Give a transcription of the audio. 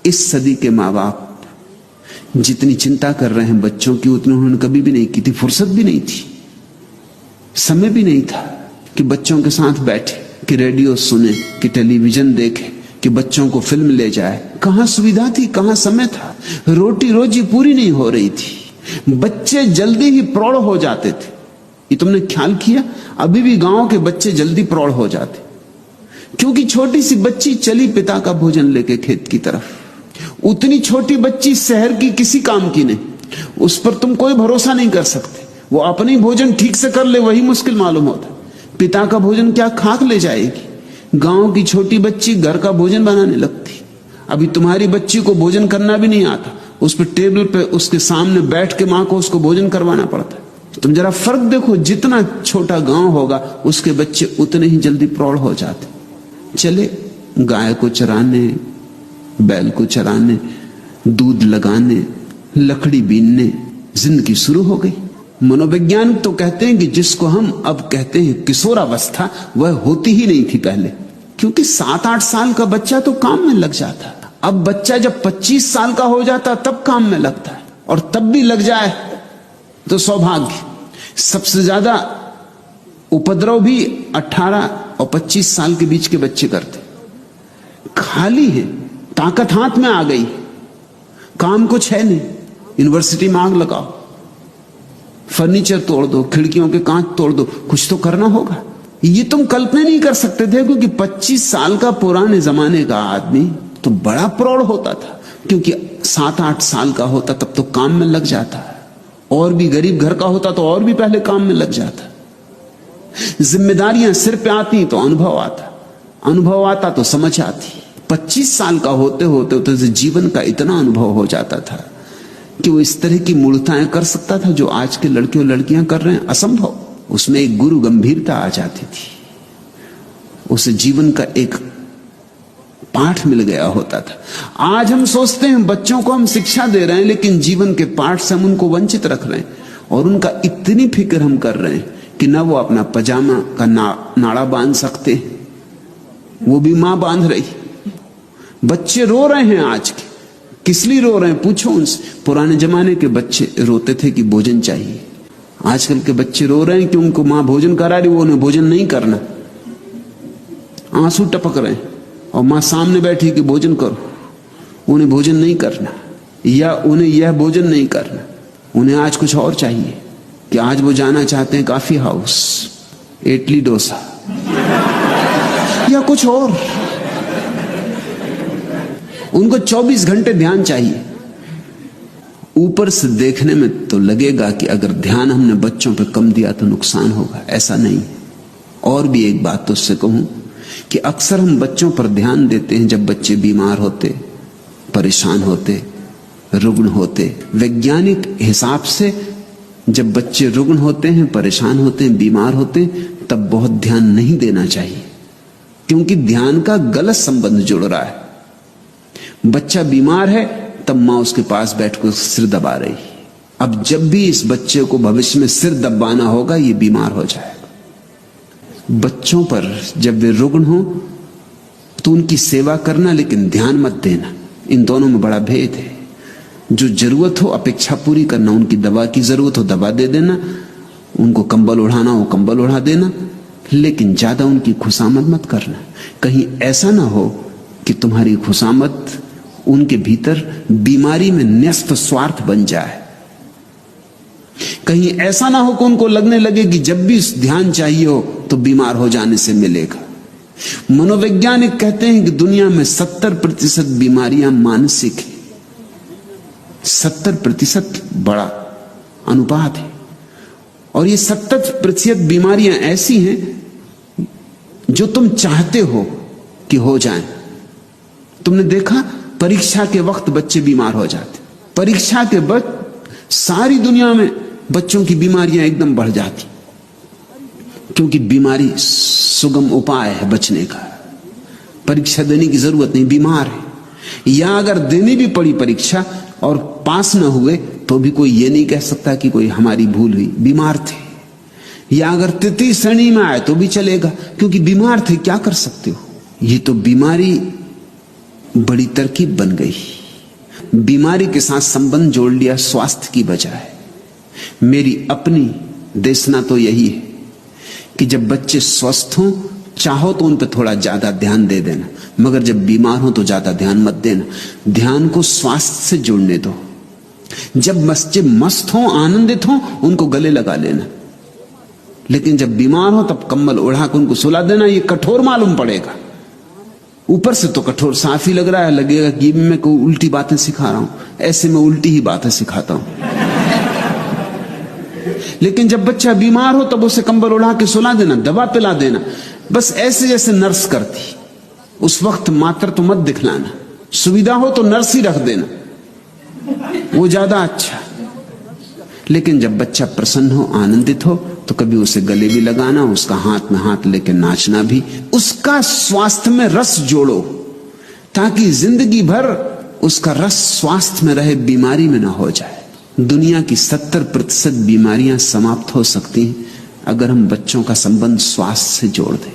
इस सदी के माँ बाप जितनी चिंता कर रहे हैं बच्चों की, उतनी उन्होंने कभी भी नहीं की थी। फुर्सत भी नहीं थी, समय भी नहीं था कि बच्चों के साथ बैठे, कि रेडियो सुने, कि टेलीविजन देखे, कि बच्चों को फिल्म ले जाए। कहां सुविधा थी, कहां समय था। रोटी रोजी पूरी नहीं हो रही थी। बच्चे जल्दी ही प्रौढ़ हो जाते थे। ये तुमने ख्याल किया? अभी भी गांव के बच्चे जल्दी प्रौढ़ हो जाते, क्योंकि छोटी सी बच्ची चली पिता का भोजन लेके खेत की तरफ। उतनी छोटी बच्ची शहर की किसी काम की नहीं, उस पर तुम कोई भरोसा नहीं कर सकते। वो अपने ही भोजन ठीक से कर ले, वही मुश्किल मालूम होता। पिता का भोजन क्या खाक ले जाएगी। गांव की छोटी बच्ची घर का भोजन बनाने लगती। अभी तुम्हारी बच्ची को भोजन करना भी नहीं आता, उस पर टेबल पे उसके सामने बैठ के मां को उसको भोजन करवाना पड़ता है। तुम जरा फर्क देखो, जितना छोटा गांव होगा उसके बच्चे उतने ही जल्दी प्रौढ़ हो जाते। चले गाय को चराने, बैल को चराने, दूध लगाने, लकड़ी बीनने, जिंदगी शुरू हो गई। मनोवैज्ञानिक तो कहते हैं कि जिसको हम अब कहते हैं किशोरावस्था, वह होती ही नहीं थी पहले, क्योंकि 7-8 साल का बच्चा तो काम में लग जाता। अब बच्चा जब 25 साल का हो जाता तब काम में लगता है, और तब भी लग जाए तो सौभाग्य। सबसे ज्यादा उपद्रव भी 18 और 25 साल के बीच के बच्चे करते। खाली है, ताकत हाथ में आ गई, काम कुछ है नहीं। यूनिवर्सिटी में आग लगाओ, फर्नीचर तोड़ दो, खिड़कियों के कांच तोड़ दो, कुछ तो करना होगा। ये तुम कल्पना नहीं कर सकते थे, क्योंकि 25 साल का पुराने जमाने का आदमी तो बड़ा प्रौढ़ होता था, क्योंकि 7-8 साल का होता तब तो काम में लग जाता है। और भी गरीब घर का होता तो और भी पहले काम में लग जाता। जिम्मेदारियां सिर पे आती तो अनुभव आता, अनुभव आता तो समझ आती। 25 साल का होते होते तो जीवन का इतना अनुभव हो जाता था कि वो इस तरह की मूर्ताएं कर सकता था जो आज के लड़के और लड़कियां कर रहे हैं। असंभव। उसमें एक गुरु गंभीरता आ जाती थी, उसे जीवन का एक पाठ मिल गया होता था। आज हम सोचते हैं बच्चों को हम शिक्षा दे रहे हैं, लेकिन जीवन के पाठ से हम उनको वंचित रख रहे हैं, और उनका इतनी फिक्र हम कर रहे हैं कि न वो अपना पजामा का नाड़ा बांध सकते हैं, वो भी मां बांध रही। बच्चे रो रहे हैं आज के, किस लिए रो रहे हैं पूछो उनसे। पुराने जमाने के बच्चे रोते थे कि भोजन चाहिए। आजकल के बच्चे रो रहे हैं कि उनको मां भोजन करा रही, वो उन्हें भोजन नहीं करना, आंसू टपक रहे हैं, और मां सामने बैठी कि भोजन करो, उन्हें भोजन नहीं करना, या उन्हें यह भोजन नहीं करना, उन्हें आज कुछ और चाहिए। कि आज वो जाना चाहते हैं कॉफी हाउस, इडली डोसा या कुछ और। उनको 24 घंटे ध्यान चाहिए। ऊपर से देखने में तो लगेगा कि अगर ध्यान हमने बच्चों पे कम दिया तो नुकसान होगा, ऐसा नहीं। और भी एक बात तो उससे कहूं कि अक्सर हम बच्चों पर ध्यान देते हैं जब बच्चे बीमार होते, परेशान होते, रुग्ण होते। वैज्ञानिक हिसाब से जब बच्चे रुग्ण होते हैं, परेशान होते हैं, बीमार होते हैं, तब बहुत ध्यान नहीं देना चाहिए, क्योंकि ध्यान का गलत संबंध जुड़ रहा है। बच्चा बीमार है तब मां उसके पास बैठकर सिर दबा रही। अब जब भी इस बच्चे को भविष्य में सिर दबाना होगा, ये बीमार हो जाएगा। बच्चों पर जब वे रुग्ण हो तो उनकी सेवा करना, लेकिन ध्यान मत देना। इन दोनों में बड़ा भेद है। जो जरूरत हो अपेक्षा पूरी करना, उनकी दवा की जरूरत हो दवा दे देना, उनको कंबल ओढ़ाना हो कंबल ओढ़ा देना, लेकिन ज्यादा उनकी खुशामद मत करना। कहीं ऐसा ना हो कि तुम्हारी खुशामद उनके भीतर बीमारी में न्यस्त स्वार्थ बन जाए। कहीं ऐसा ना हो कि उनको लगने लगे कि जब भी ध्यान चाहिए हो तो बीमार हो जाने से मिलेगा। मनोवैज्ञानिक कहते हैं कि दुनिया में 70% बीमारियां मानसिक हैं। 70% बड़ा अनुपात है, और ये 70% बीमारियां ऐसी हैं जो तुम चाहते हो कि हो जाएं। तुमने देखा परीक्षा के वक्त बच्चे बीमार हो जाते, परीक्षा के वक्त सारी दुनिया में बच्चों की बीमारियां एकदम बढ़ जाती, क्योंकि बीमारी सुगम उपाय है बचने का। परीक्षा देने की जरूरत नहीं, बीमार है। या अगर देनी भी पड़ी परीक्षा और पास न हुए तो भी कोई ये नहीं कह सकता कि कोई हमारी भूल हुई, बीमार थे। या अगर तृतीय श्रेणी में आए तो भी चलेगा, क्योंकि बीमार थे, क्या कर सकते हो। ये तो बीमारी बड़ी तरकीब बन गई। बीमारी के साथ संबंध जोड़ लिया स्वास्थ्य की बजाय। मेरी अपनी देशना तो यही है कि जब बच्चे स्वस्थ हों, चाहो तो उन पर थोड़ा ज्यादा ध्यान दे देना, मगर जब बीमार हो तो ज्यादा ध्यान मत देना। ध्यान को स्वास्थ्य से जोड़ने दो। जब बच्चे मस्त हों, आनंदित हों, उनको गले लगा लेना, लेकिन जब बीमार हो तब कंबल ओढ़ा कर उनको सुला देना। ये कठोर मालूम पड़ेगा, ऊपर से तो कठोर साफ ही लग रहा है, लगेगा कि मैं कोई उल्टी बातें सिखा रहा हूं। ऐसे मैं उल्टी ही बातें सिखाता हूं। लेकिन जब बच्चा बीमार हो तब उसे कंबल उड़ा के सुला देना, दवा पिला देना, बस ऐसे जैसे नर्स करती। उस वक्त मात्र तो मत दिखलाना, सुविधा हो तो नर्स ही रख देना, वो ज्यादा अच्छा। लेकिन जब बच्चा प्रसन्न हो, आनंदित हो, तो कभी उसे गले भी लगाना, उसका हाथ में हाथ लेके नाचना भी। उसका स्वास्थ्य में रस जोड़ो ताकि जिंदगी भर उसका रस स्वास्थ्य में रहे, बीमारी में ना हो जाए। दुनिया की 70% बीमारियां समाप्त हो सकती हैं अगर हम बच्चों का संबंध स्वास्थ्य से जोड़ दें।